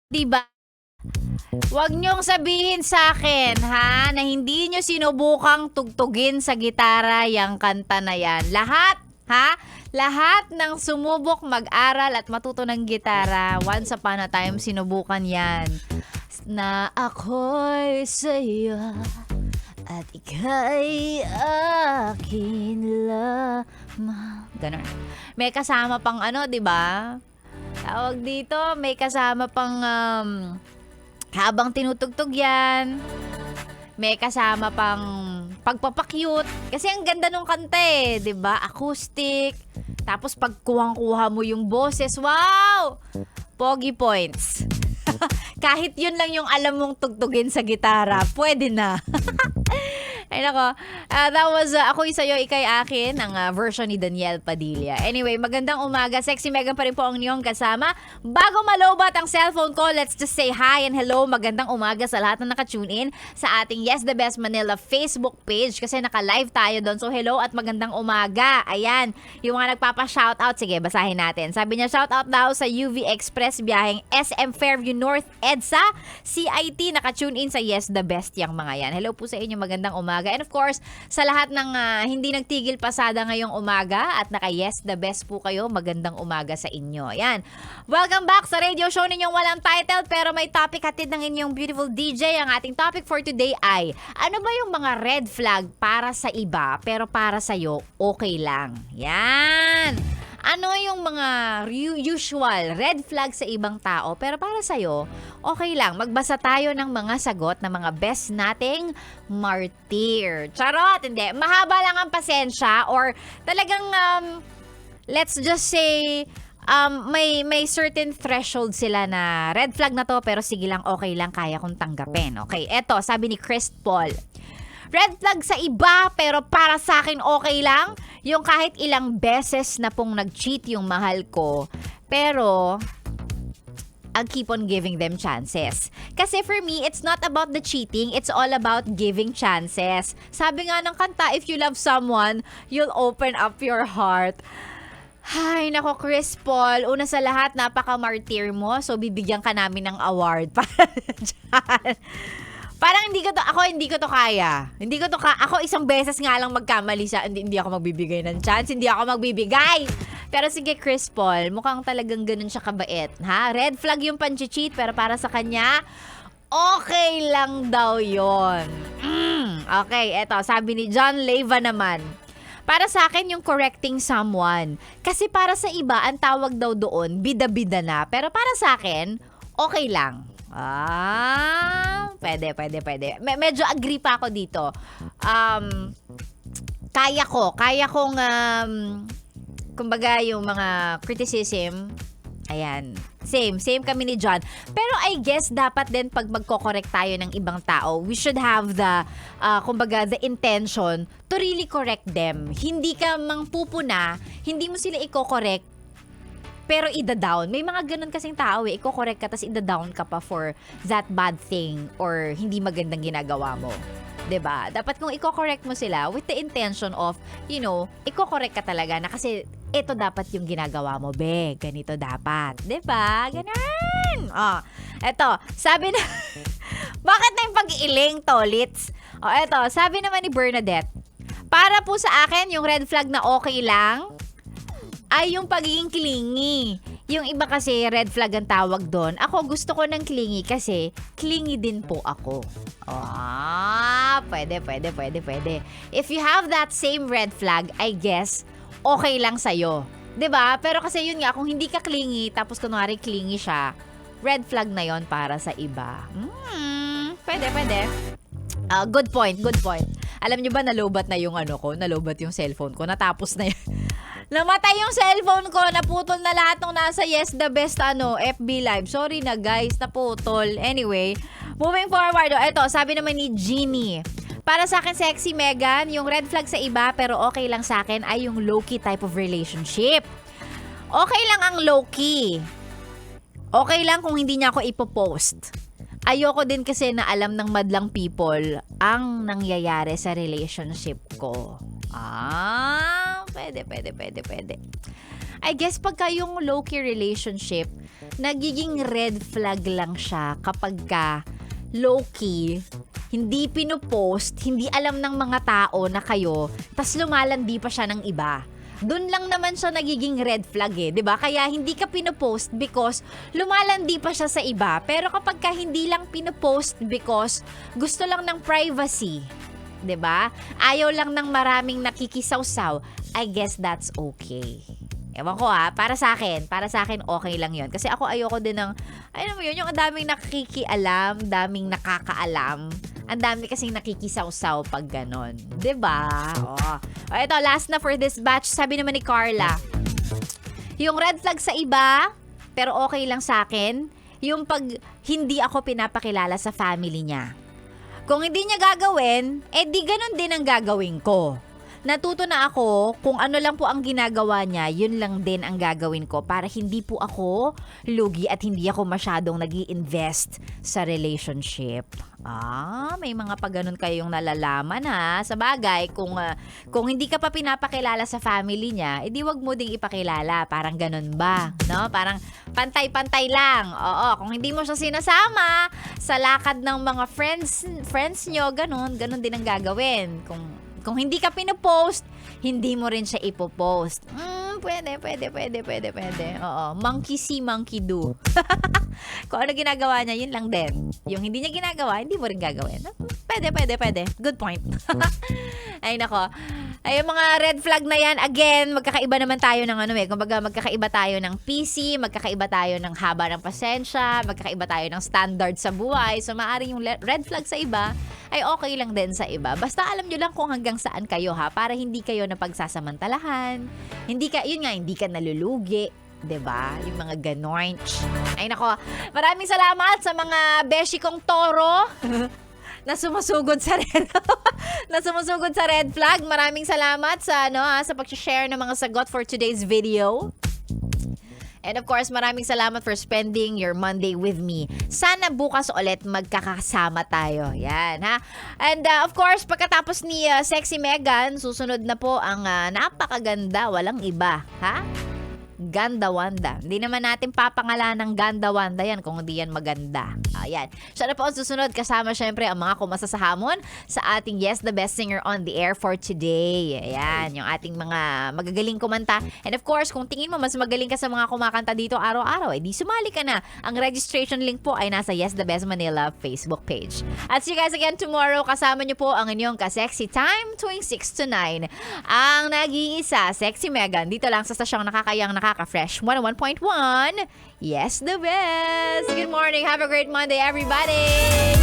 'Di ba? Huwag niyong sabihin sa akin, ha, na hindi niyo sinubukang tugtugin sa gitara yang kanta na yan. Lahat, ha? Lahat ng sumubok mag-aral at matuto ng gitara, once upon a time, sinubukan yan. Na ako'y sa'yo at ika'y akin lamang. Ganon. May kasama pang ano, di ba? Tawag dito, may kasama pang habang tinutugtog yan, may kasama pang pagpapakyut. Kasi ang ganda nung kanta eh, 'di ba? Acoustic. Tapos pag kuhang-kuha mo yung boses, wow! Pogi points. Kahit yun lang yung alam mong tugtugin sa gitara, pwede na. Ay nako, that was Ako'y Sa'yo, Ika'y Akin, ang version ni Daniel Padilla. Anyway, magandang umaga. Sexy Megan pa rin po ang inyong kasama. Bago malobat ang cellphone ko, let's just say hi and hello. Magandang umaga sa lahat na nakatune in sa ating Yes The Best Manila Facebook page kasi naka-live tayo doon. So hello at magandang umaga. Ayan, yung mga nagpapa-shoutout. Sige, basahin natin. Sabi niya, shoutout daw sa UV Express biyaheng SM Fairview North EDSA. CIT, nakatune in sa Yes The Best yung mga yan. Hello po sa inyo, magandang umaga. And of course, sa lahat ng hindi nagtigil pasada ngayong umaga at naka-Yes The Best po kayo, magandang umaga sa inyo. Ayan. Welcome back sa radio show ninyong walang title pero may topic hatid ng inyong beautiful DJ. Ang ating topic for today ay, ano ba yung mga red flag para sa iba pero para sa'yo okay lang? Yan. Ano yung mga usual red flag sa ibang tao pero para sa'yo, okay lang. Magbasa tayo ng mga sagot ng mga best nating martyr. Charot, hindi. Mahaba lang ang pasensya or talagang, let's just say, may certain threshold sila na red flag na to pero sige lang, okay lang, kaya kong tanggapin. Okay, eto, sabi ni Chris Paul. Red flag sa iba pero para sa akin okay lang. Yung kahit ilang beses na pong nag-cheat yung mahal ko. Pero I'll keep on giving them chances. Kasi for me, it's not about the cheating. It's all about giving chances. Sabi nga ng kanta, if you love someone, you'll open up your heart. Hay, nako Chris Paul. Una sa lahat, napaka-martyr mo. So, bibigyan ka namin ng award para dyan. Parang hindi ko to kaya. Ako isang beses nga lang magkamali siya, hindi ako magbibigay ng chance, hindi ako magbibigay. Pero sige Chris Paul, mukhang talagang ganun siya kabait, ha? Red flag yung panchi-cheat pero para sa kanya, okay lang daw yon. Okay, eto, sabi ni John Leyva naman. Para sa akin yung correcting someone. Kasi para sa iba, ang tawag daw doon, bida-bida na. Pero para sa akin, okay lang. Pwede. Medyo agree pa ako dito. Kaya kong kumbaga yung mga criticism, ayan, same kami ni John. Pero I guess dapat din pag magko-correct tayo ng ibang tao, we should have the kumbaga the intention to really correct them. Hindi ka mangpupuna, hindi mo sila i-correct pero ida-down. May mga ganun kasing tao eh. Iko-correct ka, tapos ida-down ka pa for that bad thing or hindi magandang ginagawa mo. 'Di ba? Dapat kung iko-correct mo sila with the intention of, iko-correct ka talaga na kasi ito dapat yung ginagawa mo, be. Ganito dapat. 'Di ba? Ganun. Eto, sabi na bakit na yung pag-iiling, tolits? Eto, sabi naman ni Bernadette, para po sa akin, yung red flag na okay lang, ay yung pagiging clingy. Yung iba kasi red flag ang tawag doon. Ako gusto ko ng clingy kasi clingy din po ako. Pwede. If you have that same red flag, I guess, okay lang sa'yo. 'Di ba? Pero kasi yun nga, kung hindi ka clingy, tapos kunwari clingy siya, red flag na yon para sa iba. Pwede. Good point. Alam nyo ba, nalobat na yung nalobat yung cellphone ko. Natapos na yun. Namatay yung cellphone ko. Naputol na lahat ng nasa Yes The Best FB Live. Sorry na guys, naputol. Anyway, moving forward. Eto, sabi naman ni Jeannie. Para sa akin, Sexy Megan, yung red flag sa iba pero okay lang sa akin ay yung low-key type of relationship. Okay lang ang low-key. Okay lang kung hindi niya ako ipopost. Ayoko din kasi na alam ng madlang people ang nangyayari sa relationship ko. Pwede. I guess pagka yung low-key relationship, nagiging red flag lang siya kapag ka low-key, hindi pinupost, hindi alam ng mga tao na kayo, tas lumalandi pa siya ng iba. Doon lang naman siya nagiging red flag eh, 'di ba? Kaya hindi ka pinopost because lumalandi pa siya sa iba. Pero kapag ka hindi lang pinopost because gusto lang ng privacy, 'di ba? Ayaw lang ng maraming nakikisawsaw, I guess that's okay. Ewan ko para sa akin okay lang 'yon. Kasi ako ayoko din ng, alam mo yun, yung ang daming nakikialam, daming nakakaalam. Ang dami kasing nakikisawsaw pag ganon. 'Di ba? Oh. Ito, last na for this batch. Sabi naman ni Carla, yung red flag sa iba, pero okay lang sa akin, yung pag hindi ako pinapakilala sa family niya. Kung hindi niya gagawin, di ganon din ang gagawin ko. Natuto na ako kung ano lang po ang ginagawa niya, yun lang din ang gagawin ko para hindi po ako lugi at hindi ako masyadong nag-i-invest sa relationship. May mga pagganon kayong nalalaman Sa bagay, kung hindi ka pa pinapakilala sa family niya, edi wag mo ding ipakilala. Parang ganon ba? No? Parang pantay-pantay lang. Oo, kung hindi mo siya sinasama sa lakad ng mga friends nyo, ganon din ang gagawin. Kung hindi ka pinopost, hindi mo rin siya ipopost. Pwede. Oo, monkey see, monkey do. Kung ano ginagawa niya, yun lang din. Yung hindi niya ginagawa, hindi mo rin gagawin. Pwede. Good point. Ay, nako. Ay, yung mga red flag na yan, again, magkakaiba naman tayo ng kumbaga magkakaiba tayo ng PC, magkakaiba tayo ng haba ng pasensya, magkakaiba tayo ng standard sa buhay. So, maaaring yung red flag sa iba ay okay lang din sa iba. Basta alam nyo lang kung hanggang saan kayo para hindi kayo napagsasamantalahan. Hindi ka nalulugi. 'Di ba? Yung mga ganon. Ay nako, maraming salamat sa mga beshi kong toro na sumusugod sa red flag. Maraming salamat sa sa pag-share ng mga sagot for today's video. And of course, maraming salamat for spending your Monday with me. Sana bukas ulit magkakasama tayo. Yan, ha? And of course, pagkatapos ni Sexy Megan, susunod na po ang napakaganda, walang iba, ha? Ganda Wanda. Hindi naman natin papangalan ng Ganda Wanda yan kung hindi yan maganda. Ayan. Siya na po ang susunod. Kasama syempre ang mga kumasa sa hamon sa ating Yes, the Best Singer on the Air for today. Ayan. Yung ating mga magagaling kumanta. And of course, kung tingin mo mas magaling ka sa mga kumakanta dito araw-araw, di sumali ka na. Ang registration link po ay nasa Yes, the Best Manila Facebook page. At see you guys again tomorrow. Kasama niyo po ang inyong ka-sexy time tuwing 6 to 9. Ang nag-iisa, Sexy Megan. Dito lang sa stasyong nakakayang nakaka-fresh 101.1. Yes, the best. Good morning. Have a great Monday, everybody.